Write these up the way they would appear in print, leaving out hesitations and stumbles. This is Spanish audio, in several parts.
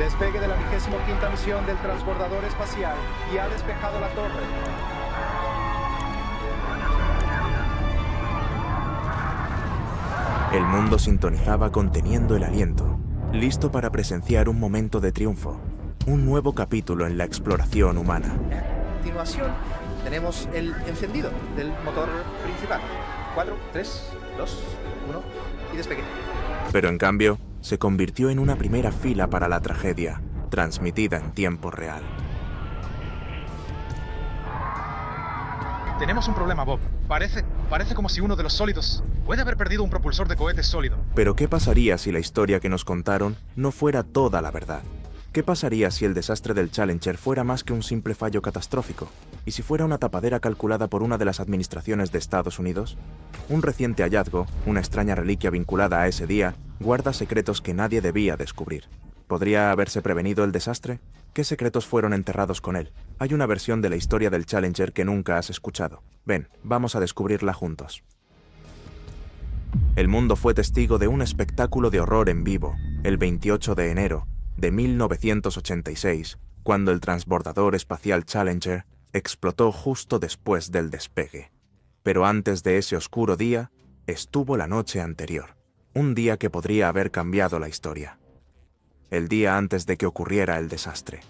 Despegue de la 25ª misión del transbordador espacial y ha despejado la torre. El mundo sintonizaba conteniendo el aliento, listo para presenciar un momento de triunfo, un nuevo capítulo en la exploración humana. A continuación, tenemos el encendido del motor principal. 4, 3, 2, 1 y despegue. Pero en cambio, se convirtió en una primera fila para la tragedia, transmitida en tiempo real. Tenemos un problema, Bob. Parece como si uno de los sólidos puede haber perdido un propulsor de cohete sólido. Pero ¿qué pasaría si la historia que nos contaron no fuera toda la verdad? ¿Qué pasaría si el desastre del Challenger fuera más que un simple fallo catastrófico? ¿Y si fuera una tapadera calculada por una de las administraciones de Estados Unidos? Un reciente hallazgo, una extraña reliquia vinculada a ese día, guarda secretos que nadie debía descubrir. ¿Podría haberse prevenido el desastre? ¿Qué secretos fueron enterrados con él? Hay una versión de la historia del Challenger que nunca has escuchado. Ven, vamos a descubrirla juntos. El mundo fue testigo de un espectáculo de horror en vivo, el 28 de enero de 1986, cuando el transbordador espacial Challenger explotó justo después del despegue. Pero antes de ese oscuro día, estuvo la noche anterior, un día que podría haber cambiado la historia. El día antes de que ocurriera el desastre.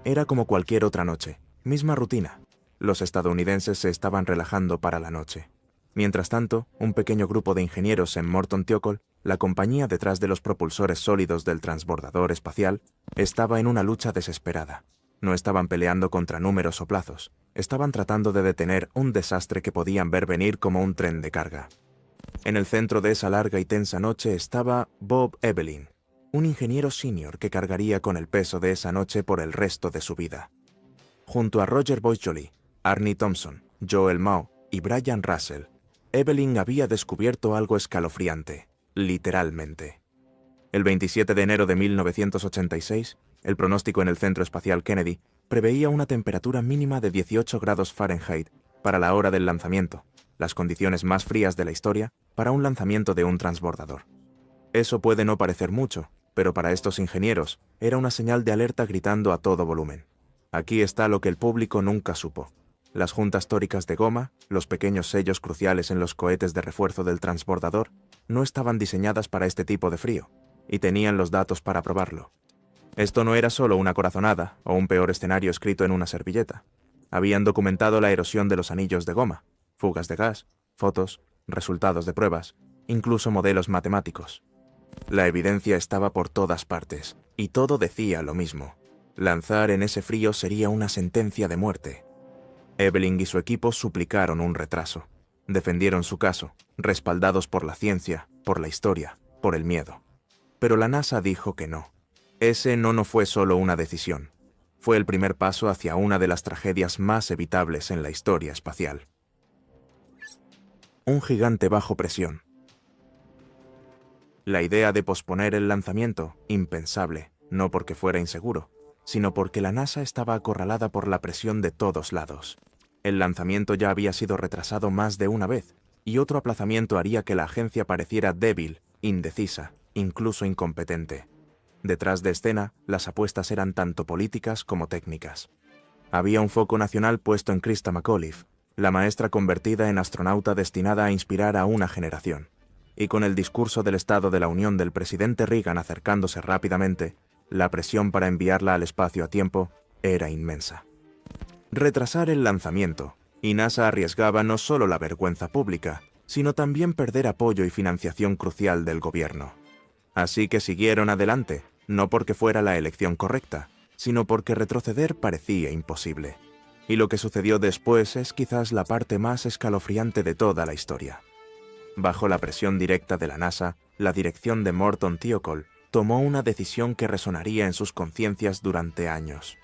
Era como cualquier otra noche, misma rutina. Los estadounidenses se estaban relajando para la noche. Mientras tanto, un pequeño grupo de ingenieros en Morton Thiokol, la compañía detrás de los propulsores sólidos del transbordador espacial, estaba en una lucha desesperada. No estaban peleando contra números o plazos, estaban tratando de detener un desastre que podían ver venir como un tren de carga. En el centro de esa larga y tensa noche estaba Bob Evelyn, un ingeniero senior que cargaría con el peso de esa noche por el resto de su vida. Junto a Roger Boisjoli, Arnie Thompson, Joel Mao y Brian Russell, Evelyn había descubierto algo escalofriante, literalmente. El 27 de enero de 1986, el pronóstico en el Centro Espacial Kennedy preveía una temperatura mínima de 18 grados Fahrenheit para la hora del lanzamiento, las condiciones más frías de la historia para un lanzamiento de un transbordador. Eso puede no parecer mucho, pero para estos ingenieros era una señal de alerta gritando a todo volumen. Aquí está lo que el público nunca supo. Las juntas tóricas de goma, los pequeños sellos cruciales en los cohetes de refuerzo del transbordador, no estaban diseñadas para este tipo de frío, y tenían los datos para probarlo. Esto no era solo una corazonada o un peor escenario escrito en una servilleta. Habían documentado la erosión de los anillos de goma, fugas de gas, fotos, resultados de pruebas, incluso modelos matemáticos. La evidencia estaba por todas partes, y todo decía lo mismo. Lanzar en ese frío sería una sentencia de muerte. Evelyn y su equipo suplicaron un retraso. Defendieron su caso, respaldados por la ciencia, por la historia, por el miedo. Pero la NASA dijo que no. Ese no fue solo una decisión. Fue el primer paso hacia una de las tragedias más evitables en la historia espacial. Un gigante bajo presión. La idea de posponer el lanzamiento, impensable, no porque fuera inseguro, sino porque la NASA estaba acorralada por la presión de todos lados. El lanzamiento ya había sido retrasado más de una vez, y otro aplazamiento haría que la agencia pareciera débil, indecisa, incluso incompetente. Detrás de escena, las apuestas eran tanto políticas como técnicas. Había un foco nacional puesto en Christa McAuliffe, la maestra convertida en astronauta destinada a inspirar a una generación. Y con el discurso del Estado de la Unión del presidente Reagan acercándose rápidamente, la presión para enviarla al espacio a tiempo era inmensa. Retrasar el lanzamiento, y NASA arriesgaba no solo la vergüenza pública, sino también perder apoyo y financiación crucial del gobierno. Así que siguieron adelante, no porque fuera la elección correcta, sino porque retroceder parecía imposible. Y lo que sucedió después es quizás la parte más escalofriante de toda la historia. Bajo la presión directa de la NASA, la dirección de Morton Thiokol tomó una decisión que resonaría en sus conciencias durante años.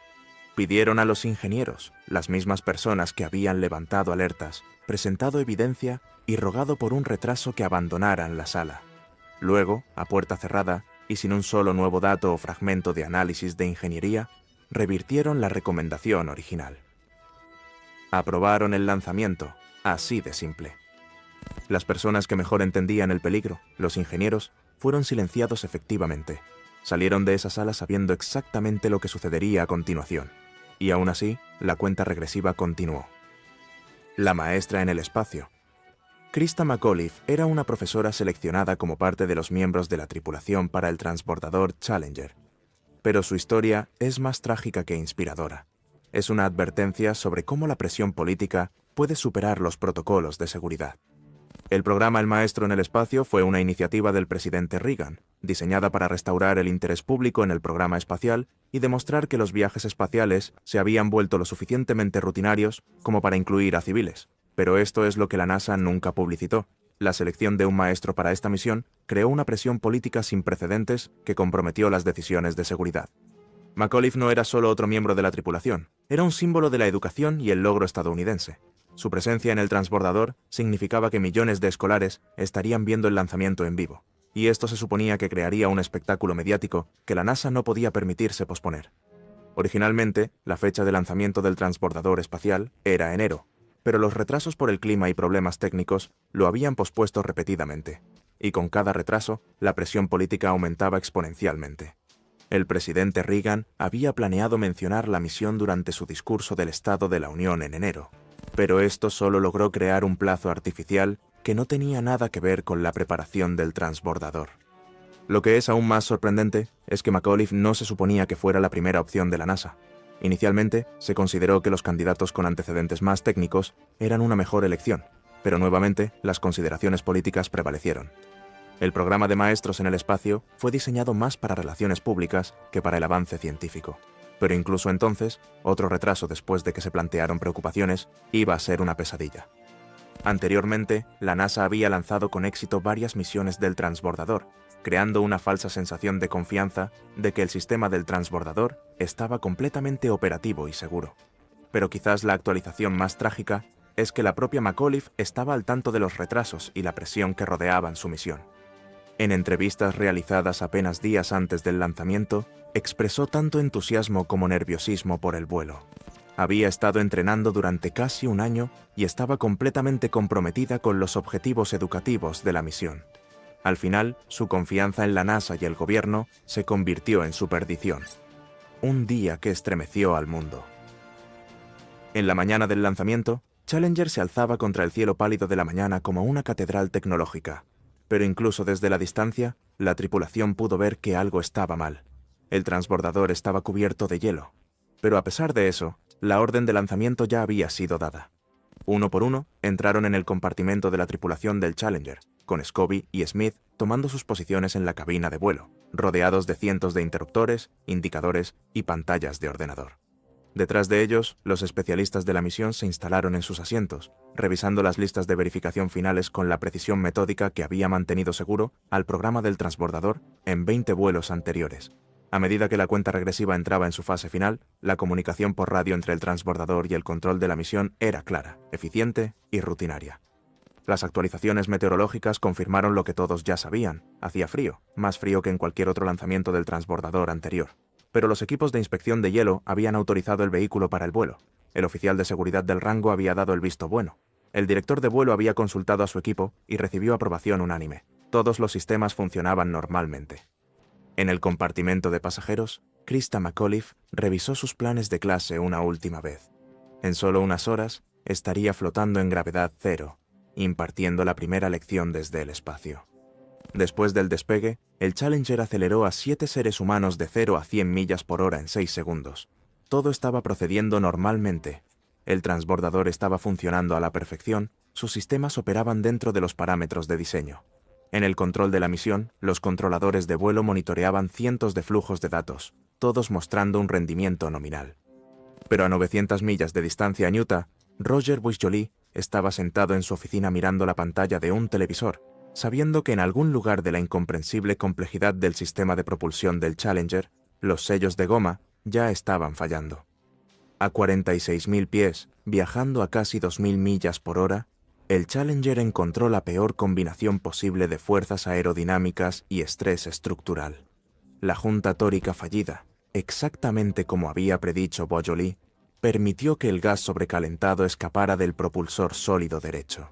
Pidieron a los ingenieros, las mismas personas que habían levantado alertas, presentado evidencia y rogado por un retraso, que abandonaran la sala. Luego, a puerta cerrada, y sin un solo nuevo dato o fragmento de análisis de ingeniería, revirtieron la recomendación original. Aprobaron el lanzamiento, así de simple. Las personas que mejor entendían el peligro, los ingenieros, fueron silenciados efectivamente. Salieron de esa sala sabiendo exactamente lo que sucedería a continuación. Y aún así, la cuenta regresiva continuó. La maestra en el espacio. Krista McAuliffe era una profesora seleccionada como parte de los miembros de la tripulación para el transbordador Challenger. Pero su historia es más trágica que inspiradora. Es una advertencia sobre cómo la presión política puede superar los protocolos de seguridad. El programa El Maestro en el Espacio fue una iniciativa del presidente Reagan, diseñada para restaurar el interés público en el programa espacial y demostrar que los viajes espaciales se habían vuelto lo suficientemente rutinarios como para incluir a civiles. Pero esto es lo que la NASA nunca publicitó. La selección de un maestro para esta misión creó una presión política sin precedentes que comprometió las decisiones de seguridad. McAuliffe no era solo otro miembro de la tripulación, era un símbolo de la educación y el logro estadounidense. Su presencia en el transbordador significaba que millones de escolares estarían viendo el lanzamiento en vivo, y esto se suponía que crearía un espectáculo mediático que la NASA no podía permitirse posponer. Originalmente, la fecha de lanzamiento del transbordador espacial era enero, pero los retrasos por el clima y problemas técnicos lo habían pospuesto repetidamente, y con cada retraso, la presión política aumentaba exponencialmente. El presidente Reagan había planeado mencionar la misión durante su discurso del Estado de la Unión en enero, pero esto solo logró crear un plazo artificial que no tenía nada que ver con la preparación del transbordador. Lo que es aún más sorprendente es que McAuliffe no se suponía que fuera la primera opción de la NASA. Inicialmente, se consideró que los candidatos con antecedentes más técnicos eran una mejor elección, pero nuevamente las consideraciones políticas prevalecieron. El programa de maestros en el espacio fue diseñado más para relaciones públicas que para el avance científico. Pero incluso entonces, otro retraso después de que se plantearon preocupaciones iba a ser una pesadilla. Anteriormente, la NASA había lanzado con éxito varias misiones del transbordador, creando una falsa sensación de confianza de que el sistema del transbordador estaba completamente operativo y seguro. Pero quizás la actualización más trágica es que la propia McAuliffe estaba al tanto de los retrasos y la presión que rodeaban su misión. En entrevistas realizadas apenas días antes del lanzamiento, expresó tanto entusiasmo como nerviosismo por el vuelo. Había estado entrenando durante casi un año y estaba completamente comprometida con los objetivos educativos de la misión. Al final, su confianza en la NASA y el gobierno se convirtió en su perdición. Un día que estremeció al mundo. En la mañana del lanzamiento, Challenger se alzaba contra el cielo pálido de la mañana como una catedral tecnológica. Pero incluso desde la distancia, la tripulación pudo ver que algo estaba mal. El transbordador estaba cubierto de hielo. Pero a pesar de eso, la orden de lanzamiento ya había sido dada. Uno por uno, entraron en el compartimento de la tripulación del Challenger, con Scobie y Smith tomando sus posiciones en la cabina de vuelo, rodeados de cientos de interruptores, indicadores y pantallas de ordenador. Detrás de ellos, los especialistas de la misión se instalaron en sus asientos, revisando las listas de verificación finales con la precisión metódica que había mantenido seguro al programa del transbordador en 20 vuelos anteriores. A medida que la cuenta regresiva entraba en su fase final, la comunicación por radio entre el transbordador y el control de la misión era clara, eficiente y rutinaria. Las actualizaciones meteorológicas confirmaron lo que todos ya sabían: hacía frío, más frío que en cualquier otro lanzamiento del transbordador anterior. Pero los equipos de inspección de hielo habían autorizado el vehículo para el vuelo. El oficial de seguridad del rango había dado el visto bueno. El director de vuelo había consultado a su equipo y recibió aprobación unánime. Todos los sistemas funcionaban normalmente. En el compartimento de pasajeros, Krista McAuliffe revisó sus planes de clase una última vez. En solo unas horas, estaría flotando en gravedad cero, impartiendo la primera lección desde el espacio. Después del despegue, el Challenger aceleró a 7 seres humanos de 0 a 100 millas por hora en 6 segundos. Todo estaba procediendo normalmente. El transbordador estaba funcionando a la perfección, sus sistemas operaban dentro de los parámetros de diseño. En el control de la misión, los controladores de vuelo monitoreaban cientos de flujos de datos, todos mostrando un rendimiento nominal. Pero a 900 millas de distancia en Utah, Roger Boisjoli estaba sentado en su oficina mirando la pantalla de un televisor, sabiendo que en algún lugar de la incomprensible complejidad del sistema de propulsión del Challenger, los sellos de goma ya estaban fallando. A 46.000 pies, viajando a casi 2.000 millas por hora, el Challenger encontró la peor combinación posible de fuerzas aerodinámicas y estrés estructural. La junta tórica fallida, exactamente como había predicho Boisjoli, permitió que el gas sobrecalentado escapara del propulsor sólido derecho.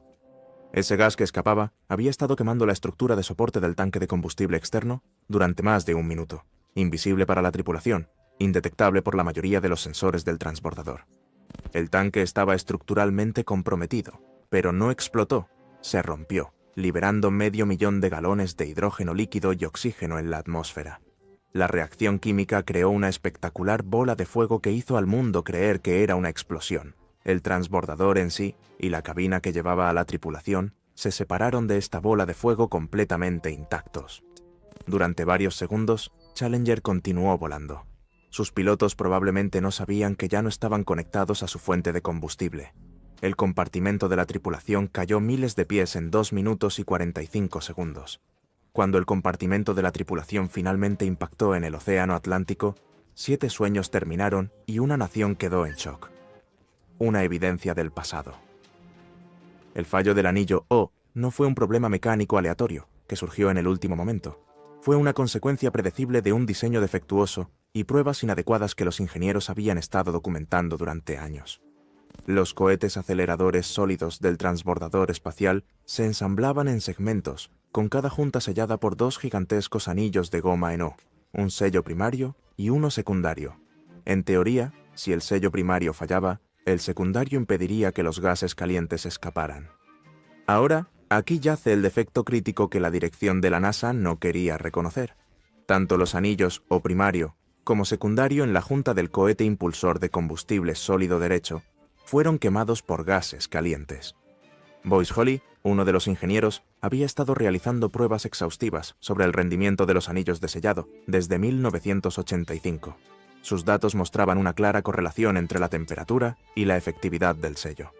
Ese gas que escapaba había estado quemando la estructura de soporte del tanque de combustible externo durante más de un minuto. invisible para la tripulación, indetectable por la mayoría de los sensores del transbordador. El tanque estaba estructuralmente comprometido, pero no explotó, se rompió, liberando 500.000 de galones de hidrógeno líquido y oxígeno en la atmósfera. La reacción química creó una espectacular bola de fuego que hizo al mundo creer que era una explosión. El transbordador en sí y la cabina que llevaba a la tripulación se separaron de esta bola de fuego completamente intactos. Durante varios segundos, Challenger continuó volando. Sus pilotos probablemente no sabían que ya no estaban conectados a su fuente de combustible. El compartimento de la tripulación cayó miles de pies en 2 minutos y 45 segundos. Cuando el compartimento de la tripulación finalmente impactó en el Océano Atlántico, 7 sueños terminaron y una nación quedó en shock. Una evidencia del pasado. El fallo del anillo O no fue un problema mecánico aleatorio que surgió en el último momento. Fue una consecuencia predecible de un diseño defectuoso y pruebas inadecuadas que los ingenieros habían estado documentando durante años. Los cohetes aceleradores sólidos del transbordador espacial se ensamblaban en segmentos, con cada junta sellada por 2 gigantescos anillos de goma en O, un sello primario y uno secundario. En teoría, si el sello primario fallaba, el secundario impediría que los gases calientes escaparan. Ahora, aquí yace el defecto crítico que la dirección de la NASA no quería reconocer. Tanto los anillos O primario como secundario en la junta del cohete impulsor de combustible sólido derecho fueron quemados por gases calientes. Boyce Holly, uno de los ingenieros, había estado realizando pruebas exhaustivas sobre el rendimiento de los anillos de sellado desde 1985. Sus datos mostraban una clara correlación entre la temperatura y la efectividad del sello.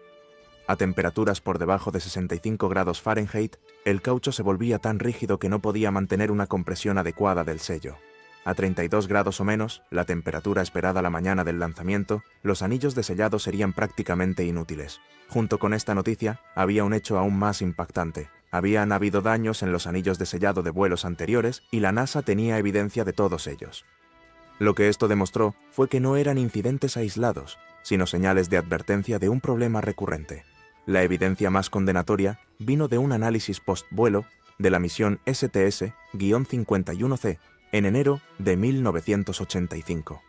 A temperaturas por debajo de 65 grados Fahrenheit, el caucho se volvía tan rígido que no podía mantener una compresión adecuada del sello. A 32 grados o menos, la temperatura esperada la mañana del lanzamiento, los anillos de sellado serían prácticamente inútiles. Junto con esta noticia, había un hecho aún más impactante. Habían habido daños en los anillos de sellado de vuelos anteriores y la NASA tenía evidencia de todos ellos. Lo que esto demostró fue que no eran incidentes aislados, sino señales de advertencia de un problema recurrente. La evidencia más condenatoria vino de un análisis post-vuelo de la misión STS-51C en enero de 1985.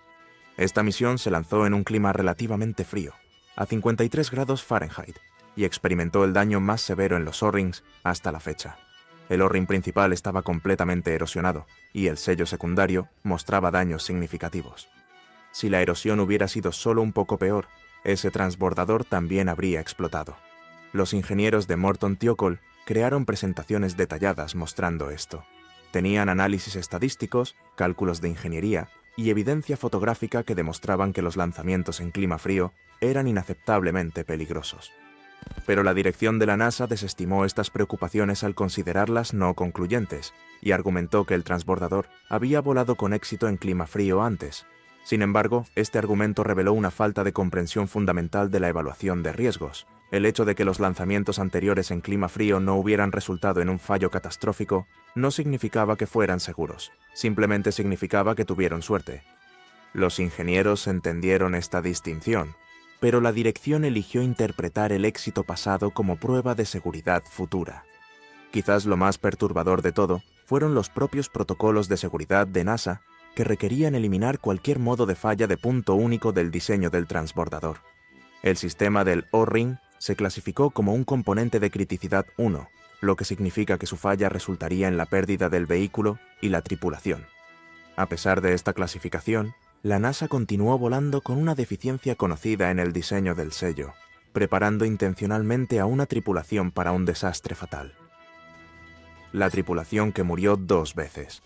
Esta misión se lanzó en un clima relativamente frío, a 53 grados Fahrenheit, y experimentó el daño más severo en los O-rings hasta la fecha. El O-ring principal estaba completamente erosionado, y el sello secundario mostraba daños significativos. Si la erosión hubiera sido solo un poco peor, ese transbordador también habría explotado. Los ingenieros de Morton Thiokol crearon presentaciones detalladas mostrando esto. Tenían análisis estadísticos, cálculos de ingeniería y evidencia fotográfica que demostraban que los lanzamientos en clima frío eran inaceptablemente peligrosos. Pero la dirección de la NASA desestimó estas preocupaciones al considerarlas no concluyentes y argumentó que el transbordador había volado con éxito en clima frío antes. Sin embargo, este argumento reveló una falta de comprensión fundamental de la evaluación de riesgos. El hecho de que los lanzamientos anteriores en clima frío no hubieran resultado en un fallo catastrófico no significaba que fueran seguros, simplemente significaba que tuvieron suerte. Los ingenieros entendieron esta distinción, pero la dirección eligió interpretar el éxito pasado como prueba de seguridad futura. Quizás lo más perturbador de todo fueron los propios protocolos de seguridad de NASA que requerían eliminar cualquier modo de falla de punto único del diseño del transbordador. El sistema del O-ring se clasificó como un componente de criticidad 1, lo que significa que su falla resultaría en la pérdida del vehículo y la tripulación. A pesar de esta clasificación, la NASA continuó volando con una deficiencia conocida en el diseño del sello, preparando intencionalmente a una tripulación para un desastre fatal. La tripulación que murió 2 veces.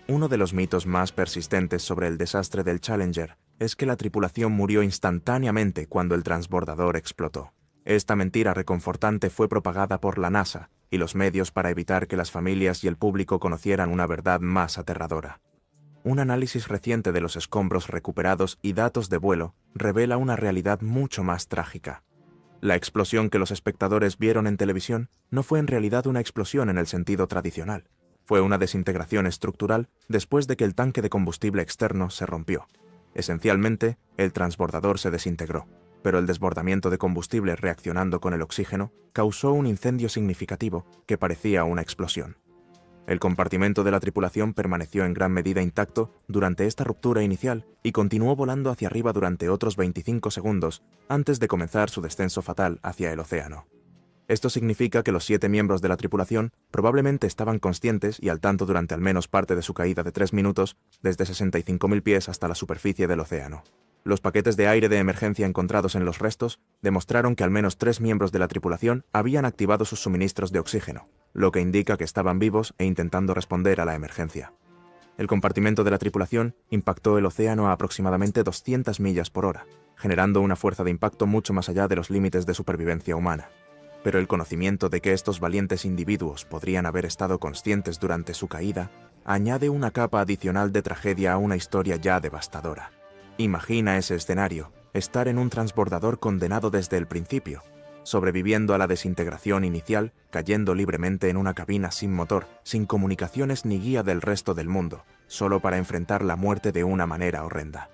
Uno de los mitos más persistentes sobre el desastre del Challenger es que la tripulación murió instantáneamente cuando el transbordador explotó. Esta mentira reconfortante fue propagada por la NASA y los medios para evitar que las familias y el público conocieran una verdad más aterradora. Un análisis reciente de los escombros recuperados y datos de vuelo revela una realidad mucho más trágica. La explosión que los espectadores vieron en televisión no fue en realidad una explosión en el sentido tradicional. Fue una desintegración estructural después de que el tanque de combustible externo se rompió. Esencialmente, el transbordador se desintegró, pero el desbordamiento de combustible reaccionando con el oxígeno causó un incendio significativo que parecía una explosión. El compartimento de la tripulación permaneció en gran medida intacto durante esta ruptura inicial y continuó volando hacia arriba durante otros 25 segundos antes de comenzar su descenso fatal hacia el océano. Esto significa que los 7 miembros de la tripulación probablemente estaban conscientes y al tanto durante al menos parte de su caída de 3 minutos desde 65.000 pies hasta la superficie del océano. Los paquetes de aire de emergencia encontrados en los restos demostraron que al menos 3 miembros de la tripulación habían activado sus suministros de oxígeno, lo que indica que estaban vivos e intentando responder a la emergencia. El compartimento de la tripulación impactó el océano a aproximadamente 200 millas por hora, generando una fuerza de impacto mucho más allá de los límites de supervivencia humana. Pero el conocimiento de que estos valientes individuos podrían haber estado conscientes durante su caída añade una capa adicional de tragedia a una historia ya devastadora. Imagina ese escenario, estar en un transbordador condenado desde el principio, sobreviviendo a la desintegración inicial, cayendo libremente en una cabina sin motor, sin comunicaciones ni guía del resto del mundo, solo para enfrentar la muerte de una manera horrenda.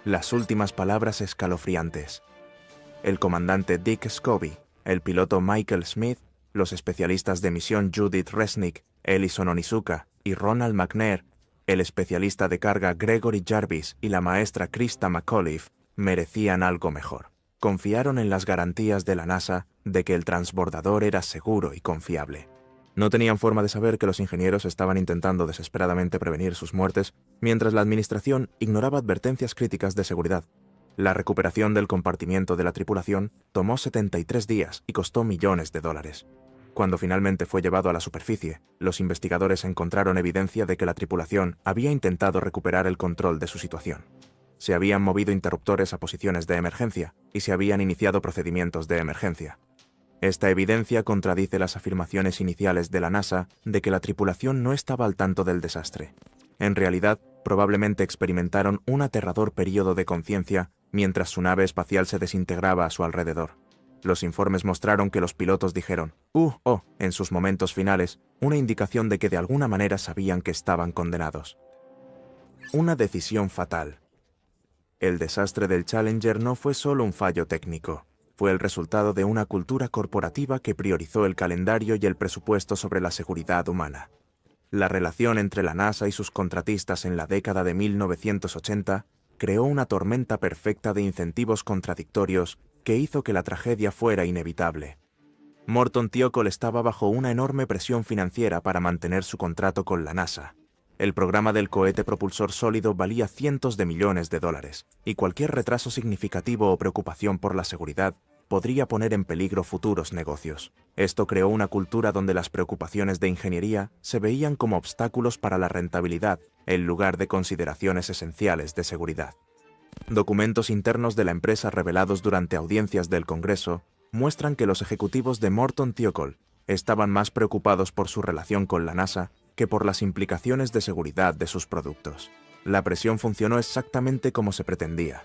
Las últimas palabras escalofriantes. El comandante Dick Scobie, el piloto Michael Smith, los especialistas de misión Judith Resnick, Ellison Onizuka y Ronald McNair, el especialista de carga Gregory Jarvis y la maestra Krista McAuliffe merecían algo mejor. Confiaron en las garantías de la NASA de que el transbordador era seguro y confiable. No tenían forma de saber que los ingenieros estaban intentando desesperadamente prevenir sus muertes, mientras la administración ignoraba advertencias críticas de seguridad. La recuperación del compartimiento de la tripulación tomó 73 días y costó millones de dólares. Cuando finalmente fue llevado a la superficie, los investigadores encontraron evidencia de que la tripulación había intentado recuperar el control de su situación. Se habían movido interruptores a posiciones de emergencia y se habían iniciado procedimientos de emergencia. Esta evidencia contradice las afirmaciones iniciales de la NASA de que la tripulación no estaba al tanto del desastre. En realidad, probablemente experimentaron un aterrador periodo de conciencia mientras su nave espacial se desintegraba a su alrededor. Los informes mostraron que los pilotos dijeron en sus momentos finales, una indicación de que de alguna manera sabían que estaban condenados. Una decisión fatal. El desastre del Challenger no fue solo un fallo técnico, fue el resultado de una cultura corporativa que priorizó el calendario y el presupuesto sobre la seguridad humana. La relación entre la NASA y sus contratistas en la década de 1980 creó una tormenta perfecta de incentivos contradictorios que hizo que la tragedia fuera inevitable. Morton Thiokol estaba bajo una enorme presión financiera para mantener su contrato con la NASA. El programa del cohete propulsor sólido valía cientos de millones de dólares, y cualquier retraso significativo o preocupación por la seguridad podría poner en peligro futuros negocios. Esto creó una cultura donde las preocupaciones de ingeniería se veían como obstáculos para la rentabilidad, en lugar de consideraciones esenciales de seguridad. Documentos internos de la empresa revelados durante audiencias del Congreso muestran que los ejecutivos de Morton Thiokol estaban más preocupados por su relación con la NASA que por las implicaciones de seguridad de sus productos. La presión funcionó exactamente como se pretendía.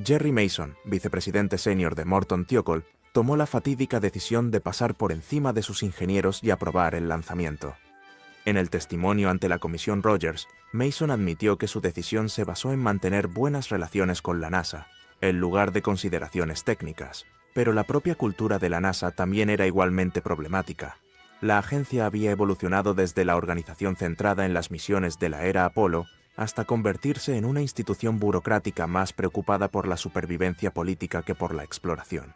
Jerry Mason, vicepresidente senior de Morton Thiokol, tomó la fatídica decisión de pasar por encima de sus ingenieros y aprobar el lanzamiento. En el testimonio ante la Comisión Rogers, Mason admitió que su decisión se basó en mantener buenas relaciones con la NASA, en lugar de consideraciones técnicas. Pero la propia cultura de la NASA también era igualmente problemática. La agencia había evolucionado desde la organización centrada en las misiones de la era Apolo hasta convertirse en una institución burocrática más preocupada por la supervivencia política que por la exploración.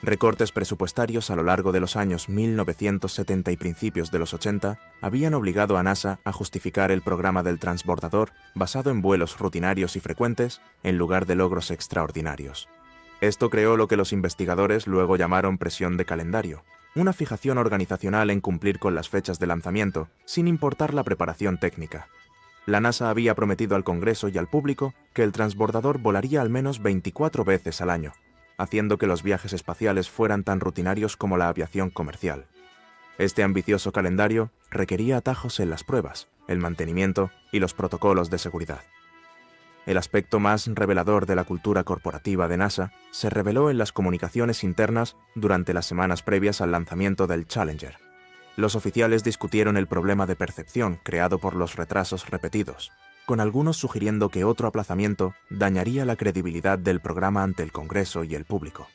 Recortes presupuestarios a lo largo de los años 1970 y principios de los 80 habían obligado a NASA a justificar el programa del transbordador basado en vuelos rutinarios y frecuentes en lugar de logros extraordinarios. Esto creó lo que los investigadores luego llamaron presión de calendario, una fijación organizacional en cumplir con las fechas de lanzamiento, sin importar la preparación técnica. La NASA había prometido al Congreso y al público que el transbordador volaría al menos 24 veces al año, haciendo que los viajes espaciales fueran tan rutinarios como la aviación comercial. Este ambicioso calendario requería atajos en las pruebas, el mantenimiento y los protocolos de seguridad. El aspecto más revelador de la cultura corporativa de NASA se reveló en las comunicaciones internas durante las semanas previas al lanzamiento del Challenger. Los oficiales discutieron el problema de percepción creado por los retrasos repetidos, con algunos sugiriendo que otro aplazamiento dañaría la credibilidad del programa ante el Congreso y el público.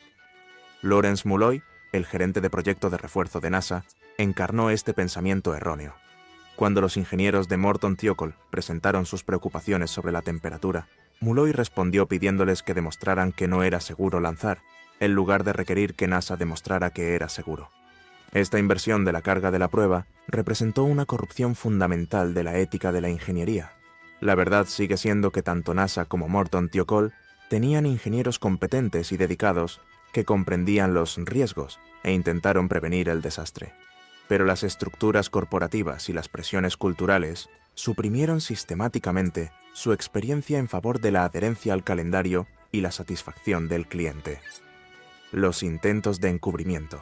Lawrence Mulloy, el gerente de proyecto de refuerzo de NASA, encarnó este pensamiento erróneo. Cuando los ingenieros de Morton Thiokol presentaron sus preocupaciones sobre la temperatura, Mulloy respondió pidiéndoles que demostraran que no era seguro lanzar, en lugar de requerir que NASA demostrara que era seguro. Esta inversión de la carga de la prueba representó una corrupción fundamental de la ética de la ingeniería. La verdad sigue siendo que tanto NASA como Morton Thiokol tenían ingenieros competentes y dedicados que comprendían los riesgos e intentaron prevenir el desastre. Pero las estructuras corporativas y las presiones culturales suprimieron sistemáticamente su experiencia en favor de la adherencia al calendario y la satisfacción del cliente. Los intentos de encubrimiento.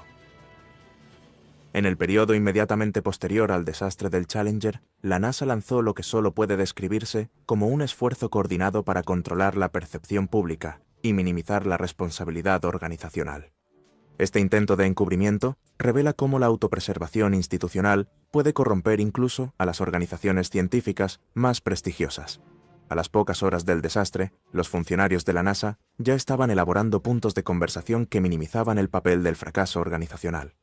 En el periodo inmediatamente posterior al desastre del Challenger, la NASA lanzó lo que solo puede describirse como un esfuerzo coordinado para controlar la percepción pública y minimizar la responsabilidad organizacional. Este intento de encubrimiento revela cómo la autopreservación institucional puede corromper incluso a las organizaciones científicas más prestigiosas. A las pocas horas del desastre, los funcionarios de la NASA ya estaban elaborando puntos de conversación que minimizaban el papel del fracaso organizacional.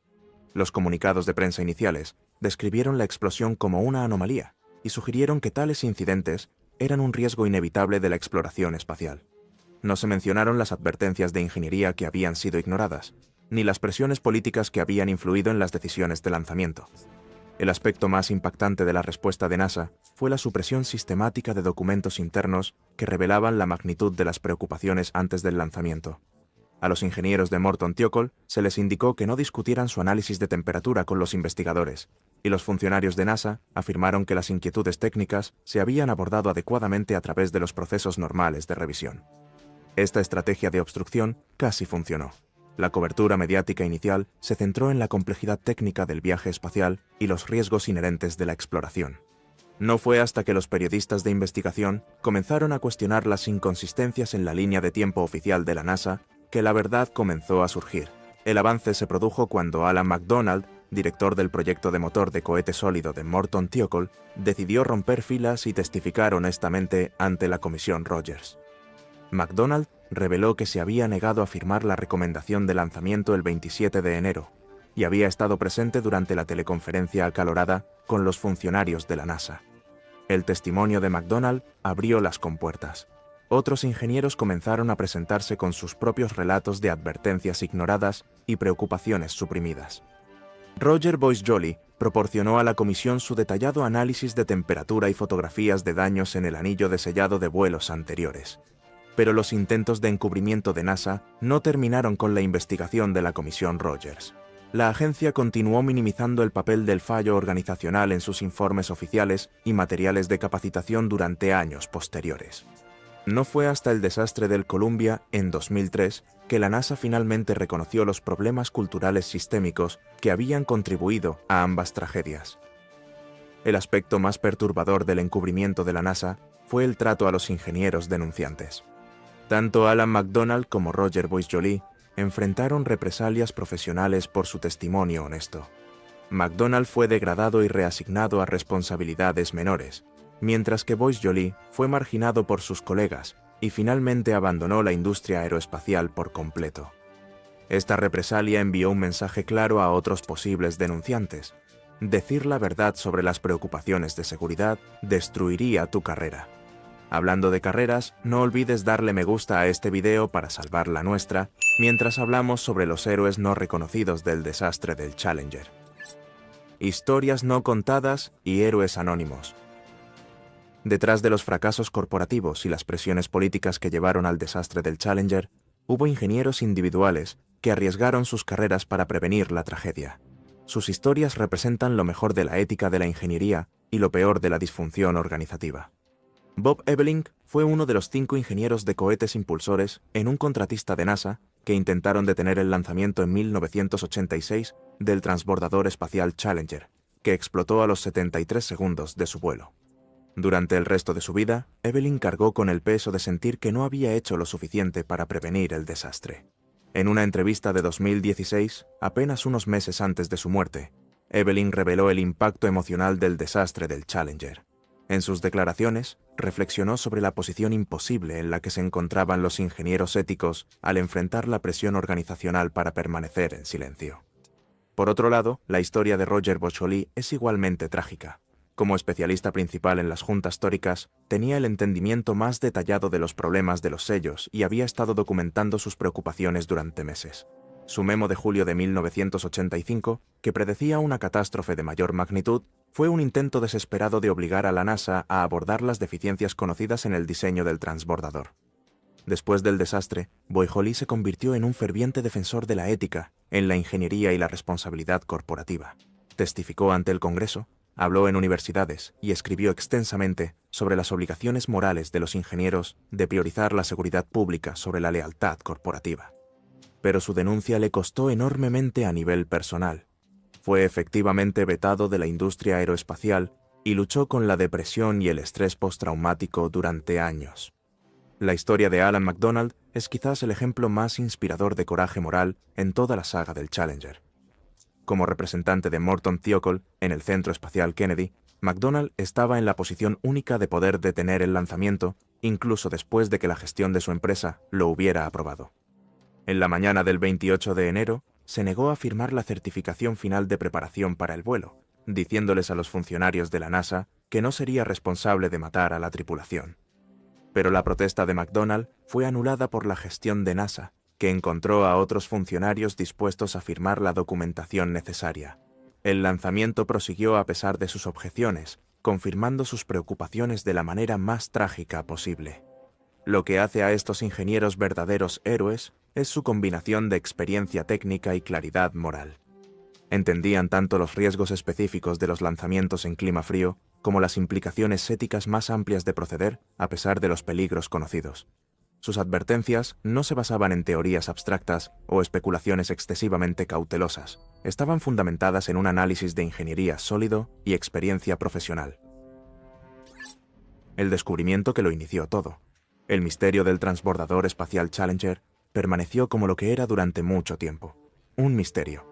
Los comunicados de prensa iniciales describieron la explosión como una anomalía y sugirieron que tales incidentes eran un riesgo inevitable de la exploración espacial. No se mencionaron las advertencias de ingeniería que habían sido ignoradas, ni las presiones políticas que habían influido en las decisiones de lanzamiento. El aspecto más impactante de la respuesta de NASA fue la supresión sistemática de documentos internos que revelaban la magnitud de las preocupaciones antes del lanzamiento. A los ingenieros de Morton Thiokol se les indicó que no discutieran su análisis de temperatura con los investigadores, y los funcionarios de NASA afirmaron que las inquietudes técnicas se habían abordado adecuadamente a través de los procesos normales de revisión. Esta estrategia de obstrucción casi funcionó. La cobertura mediática inicial se centró en la complejidad técnica del viaje espacial y los riesgos inherentes de la exploración. No fue hasta que los periodistas de investigación comenzaron a cuestionar las inconsistencias en la línea de tiempo oficial de la NASA que la verdad comenzó a surgir. El avance se produjo cuando Alan McDonald, director del proyecto de motor de cohete sólido de Morton Thiokol, decidió romper filas y testificar honestamente ante la Comisión Rogers. McDonald reveló que se había negado a firmar la recomendación de lanzamiento el 27 de enero y había estado presente durante la teleconferencia acalorada con los funcionarios de la NASA. El testimonio de McDonald abrió las compuertas. Otros ingenieros comenzaron a presentarse con sus propios relatos de advertencias ignoradas y preocupaciones suprimidas. Roger Boyce-Joly proporcionó a la comisión su detallado análisis de temperatura y fotografías de daños en el anillo de sellado de vuelos anteriores. Pero los intentos de encubrimiento de NASA no terminaron con la investigación de la Comisión Rogers. La agencia continuó minimizando el papel del fallo organizacional en sus informes oficiales y materiales de capacitación durante años posteriores. No fue hasta el desastre del Columbia en 2003 que la NASA finalmente reconoció los problemas culturales sistémicos que habían contribuido a ambas tragedias. El aspecto más perturbador del encubrimiento de la NASA fue el trato a los ingenieros denunciantes. Tanto Alan McDonald como Roger Boyce-Joly enfrentaron represalias profesionales por su testimonio honesto. McDonald fue degradado y reasignado a responsabilidades menores, mientras que Boyce-Joly fue marginado por sus colegas y finalmente abandonó la industria aeroespacial por completo. Esta represalia envió un mensaje claro a otros posibles denunciantes. Decir la verdad sobre las preocupaciones de seguridad destruiría tu carrera. Hablando de carreras, no olvides darle me gusta a este video para salvar la nuestra, mientras hablamos sobre los héroes no reconocidos del desastre del Challenger. Historias no contadas y héroes anónimos. Detrás de los fracasos corporativos y las presiones políticas que llevaron al desastre del Challenger, hubo ingenieros individuales que arriesgaron sus carreras para prevenir la tragedia. Sus historias representan lo mejor de la ética de la ingeniería y lo peor de la disfunción organizativa. Bob Ebeling fue uno de los 5 ingenieros de cohetes impulsores en un contratista de NASA que intentaron detener el lanzamiento en 1986 del transbordador espacial Challenger, que explotó a los 73 segundos de su vuelo. Durante el resto de su vida, Ebeling cargó con el peso de sentir que no había hecho lo suficiente para prevenir el desastre. En una entrevista de 2016, apenas unos meses antes de su muerte, Ebeling reveló el impacto emocional del desastre del Challenger. En sus declaraciones, reflexionó sobre la posición imposible en la que se encontraban los ingenieros éticos al enfrentar la presión organizacional para permanecer en silencio. Por otro lado, la historia de Roger Boyce-Joly es igualmente trágica. Como especialista principal en las juntas tóricas, tenía el entendimiento más detallado de los problemas de los sellos y había estado documentando sus preocupaciones durante meses. Su memo de julio de 1985, que predecía una catástrofe de mayor magnitud, fue un intento desesperado de obligar a la NASA a abordar las deficiencias conocidas en el diseño del transbordador. Después del desastre, Boisjoly se convirtió en un ferviente defensor de la ética, en la ingeniería y la responsabilidad corporativa. Testificó ante el Congreso, habló en universidades y escribió extensamente sobre las obligaciones morales de los ingenieros de priorizar la seguridad pública sobre la lealtad corporativa. Pero su denuncia le costó enormemente a nivel personal. Fue efectivamente vetado de la industria aeroespacial y luchó con la depresión y el estrés postraumático durante años. La historia de Alan McDonald es quizás el ejemplo más inspirador de coraje moral en toda la saga del Challenger. Como representante de Morton Thiokol en el Centro Espacial Kennedy, McDonald estaba en la posición única de poder detener el lanzamiento, incluso después de que la gestión de su empresa lo hubiera aprobado. En la mañana del 28 de enero, se negó a firmar la certificación final de preparación para el vuelo, diciéndoles a los funcionarios de la NASA que no sería responsable de matar a la tripulación. Pero la protesta de McDonald fue anulada por la gestión de NASA, que encontró a otros funcionarios dispuestos a firmar la documentación necesaria. El lanzamiento prosiguió a pesar de sus objeciones, confirmando sus preocupaciones de la manera más trágica posible. Lo que hace a estos ingenieros verdaderos héroes es su combinación de experiencia técnica y claridad moral. Entendían tanto los riesgos específicos de los lanzamientos en clima frío como las implicaciones éticas más amplias de proceder a pesar de los peligros conocidos. Sus advertencias no se basaban en teorías abstractas o especulaciones excesivamente cautelosas. Estaban fundamentadas en un análisis de ingeniería sólido y experiencia profesional. El descubrimiento que lo inició todo. El misterio del transbordador espacial Challenger permaneció como lo que era durante mucho tiempo. Un misterio.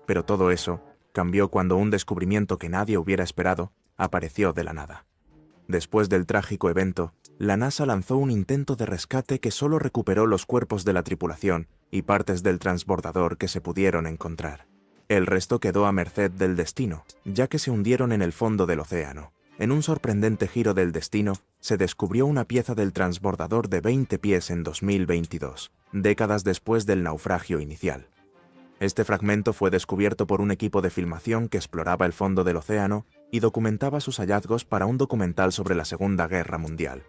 Pero todo eso cambió cuando un descubrimiento que nadie hubiera esperado apareció de la nada. Después del trágico evento, la NASA lanzó un intento de rescate que solo recuperó los cuerpos de la tripulación y partes del transbordador que se pudieron encontrar. El resto quedó a merced del destino, ya que se hundieron en el fondo del océano. En un sorprendente giro del destino, se descubrió una pieza del transbordador de 20 pies en 2022, décadas después del naufragio inicial. Este fragmento fue descubierto por un equipo de filmación que exploraba el fondo del océano y documentaba sus hallazgos para un documental sobre la Segunda Guerra Mundial.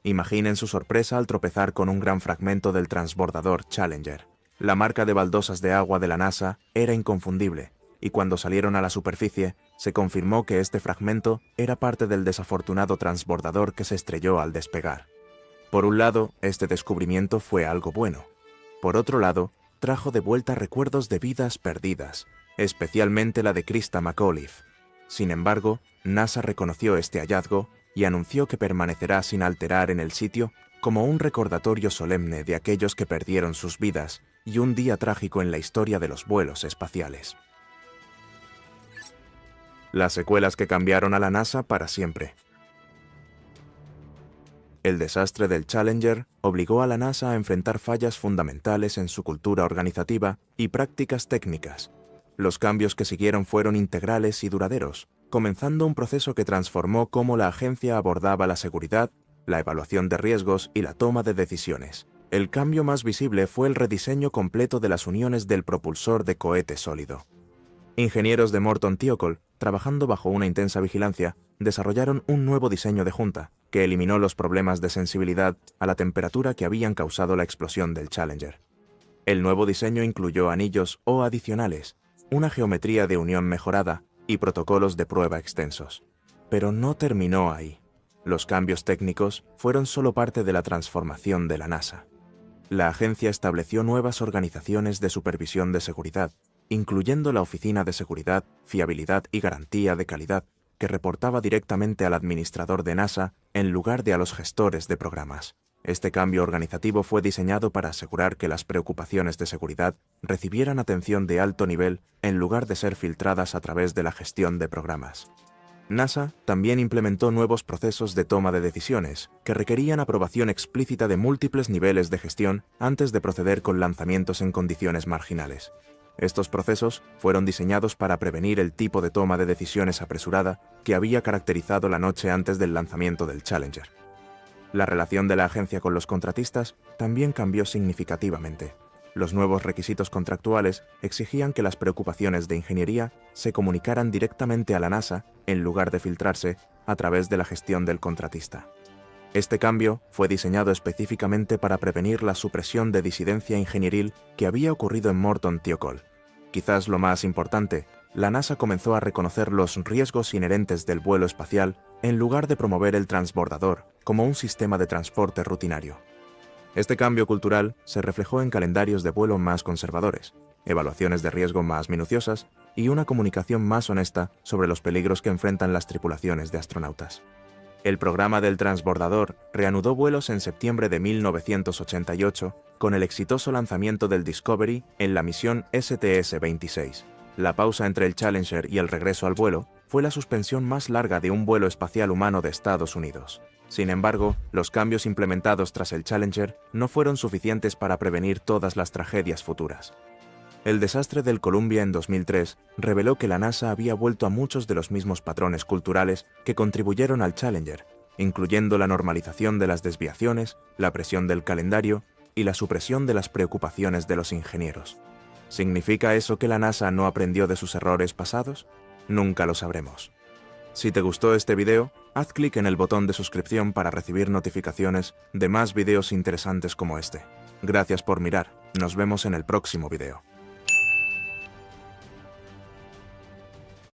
Imaginen su sorpresa al tropezar con un gran fragmento del transbordador Challenger. La marca de baldosas de agua de la NASA era inconfundible, y cuando salieron a la superficie, se confirmó que este fragmento era parte del desafortunado transbordador que se estrelló al despegar. Por un lado, este descubrimiento fue algo bueno. Por otro lado, trajo de vuelta recuerdos de vidas perdidas, especialmente la de Christa McAuliffe. Sin embargo, NASA reconoció este hallazgo y anunció que permanecerá sin alterar en el sitio como un recordatorio solemne de aquellos que perdieron sus vidas y un día trágico en la historia de los vuelos espaciales. Las secuelas que cambiaron a la NASA para siempre. El desastre del Challenger obligó a la NASA a enfrentar fallas fundamentales en su cultura organizativa y prácticas técnicas. Los cambios que siguieron fueron integrales y duraderos, comenzando un proceso que transformó cómo la agencia abordaba la seguridad, la evaluación de riesgos y la toma de decisiones. El cambio más visible fue el rediseño completo de las uniones del propulsor de cohete sólido. Ingenieros de Morton Thiokol, trabajando bajo una intensa vigilancia, desarrollaron un nuevo diseño de junta que eliminó los problemas de sensibilidad a la temperatura que habían causado la explosión del Challenger. El nuevo diseño incluyó anillos O adicionales, una geometría de unión mejorada y protocolos de prueba extensos. Pero no terminó ahí. Los cambios técnicos fueron solo parte de la transformación de la NASA. La agencia estableció nuevas organizaciones de supervisión de seguridad, incluyendo la Oficina de Seguridad, Fiabilidad y Garantía de Calidad, que reportaba directamente al administrador de NASA en lugar de a los gestores de programas. Este cambio organizativo fue diseñado para asegurar que las preocupaciones de seguridad recibieran atención de alto nivel en lugar de ser filtradas a través de la gestión de programas. NASA también implementó nuevos procesos de toma de decisiones que requerían aprobación explícita de múltiples niveles de gestión antes de proceder con lanzamientos en condiciones marginales. Estos procesos fueron diseñados para prevenir el tipo de toma de decisiones apresurada que había caracterizado la noche antes del lanzamiento del Challenger. La relación de la agencia con los contratistas también cambió significativamente. Los nuevos requisitos contractuales exigían que las preocupaciones de ingeniería se comunicaran directamente a la NASA en lugar de filtrarse a través de la gestión del contratista. Este cambio fue diseñado específicamente para prevenir la supresión de disidencia ingenieril que había ocurrido en Morton Thiokol. Quizás lo más importante, la NASA comenzó a reconocer los riesgos inherentes del vuelo espacial en lugar de promover el transbordador como un sistema de transporte rutinario. Este cambio cultural se reflejó en calendarios de vuelo más conservadores, evaluaciones de riesgo más minuciosas y una comunicación más honesta sobre los peligros que enfrentan las tripulaciones de astronautas. El programa del transbordador reanudó vuelos en septiembre de 1988 con el exitoso lanzamiento del Discovery en la misión STS-26. La pausa entre el Challenger y el regreso al vuelo fue la suspensión más larga de un vuelo espacial humano de Estados Unidos. Sin embargo, los cambios implementados tras el Challenger no fueron suficientes para prevenir todas las tragedias futuras. El desastre del Columbia en 2003 reveló que la NASA había vuelto a muchos de los mismos patrones culturales que contribuyeron al Challenger, incluyendo la normalización de las desviaciones, la presión del calendario y la supresión de las preocupaciones de los ingenieros. ¿Significa eso que la NASA no aprendió de sus errores pasados? Nunca lo sabremos. Si te gustó este video, haz clic en el botón de suscripción para recibir notificaciones de más videos interesantes como este. Gracias por mirar. Nos vemos en el próximo video.